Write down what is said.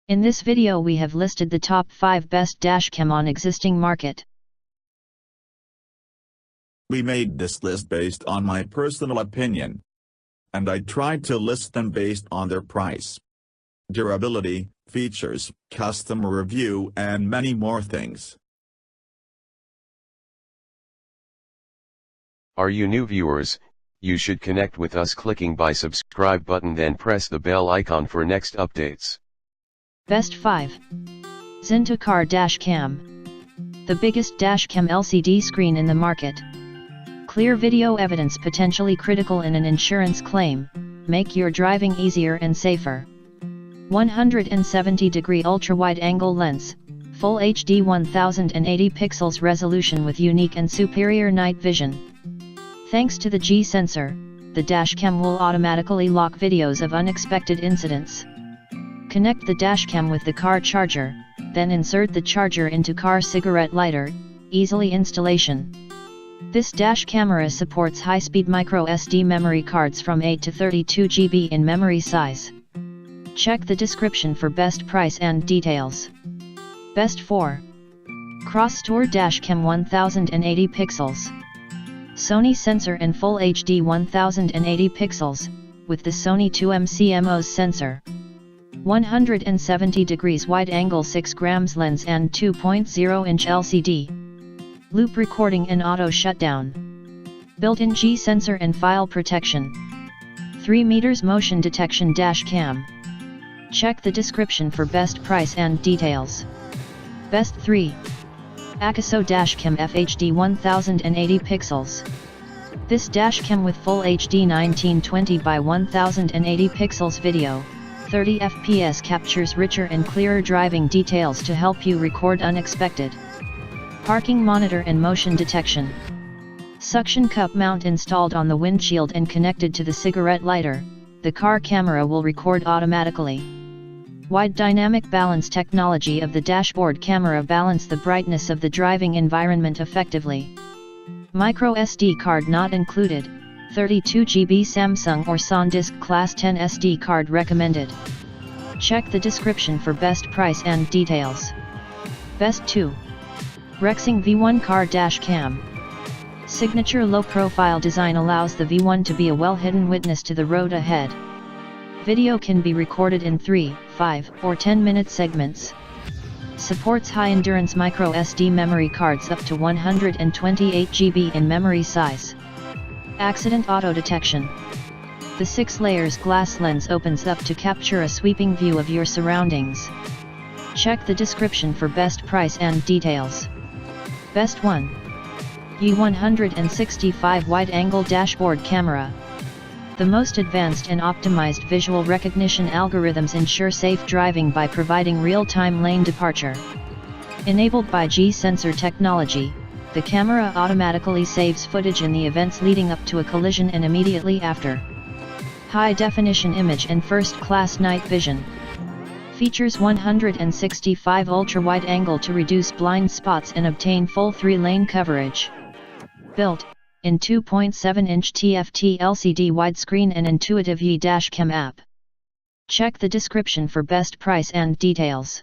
In this video we have listed the top 5 best dashcam on existing market. We made this list based on my personal opinion. And I tried to list them based on their price, durability, features, customer review and many more things. Are you new viewers? You should connect with us clicking by subscribe button, then press the bell icon for next updates. Best 5. Zintocar Dashcam. The biggest dashcam LCD screen in the market. Clear video evidence potentially critical in an insurance claim. Make your driving easier and safer. 170-degree ultra-wide-angle lens. Full HD 1080 pixels resolution with unique and superior night vision. Thanks to the G sensor, the dashcam will automatically lock videos of unexpected incidents. Connect the dashcam with the car charger, then insert the charger into car cigarette lighter, easily installation. This dash camera supports high-speed micro SD memory cards from 8 to 32 GB in memory size. Check the description for best price and details. Best 4. Crosstour Dashcam 1080 pixels. Sony sensor and Full HD 1080 pixels, with the Sony 2M CMOS sensor. 170 degrees wide-angle 6 grams lens and 2.0-inch LCD. Loop recording and auto shutdown. Built-in G sensor and file protection. 3 meters motion detection dash cam. Check the description for best price and details. Best 3. Akaso Dashcam FHD 1080 pixels. This dashcam with full HD 1920 by 1080 pixels video, 30 fps captures richer and clearer driving details to help you record unexpected. Parking monitor and motion detection. Suction cup mount installed on the windshield and connected to the cigarette lighter, the car camera will record automatically. Wide dynamic balance technology of the dashboard camera balance the brightness of the driving environment effectively. Micro SD card not included, 32 GB Samsung or SanDisk Class 10 SD card recommended. Check the description for best price and details. Best 2. Rexing V1 Car Dash Cam. Signature low-profile design allows the V1 to be a well-hidden witness to the road ahead. Video can be recorded in 3, 5, or 10-minute segments. Supports high-endurance micro SD memory cards up to 128 GB in memory size. Accident auto detection. The 6 layers glass lens opens up to capture a sweeping view of your surroundings. Check the description for best price and details. Best 1. Yi 165 wide-angle dashboard camera. The most advanced and optimized visual recognition algorithms ensure safe driving by providing real-time lane departure. Enabled by G sensor technology, the camera automatically saves footage in the events leading up to a collision and immediately after. High-definition image and first-class night vision. Features 165 ultra-wide-angle to reduce blind spots and obtain full 3-lane coverage. Built-in 2.7-inch TFT LCD widescreen and intuitive Yi Dashcam app. Check the description for best price and details.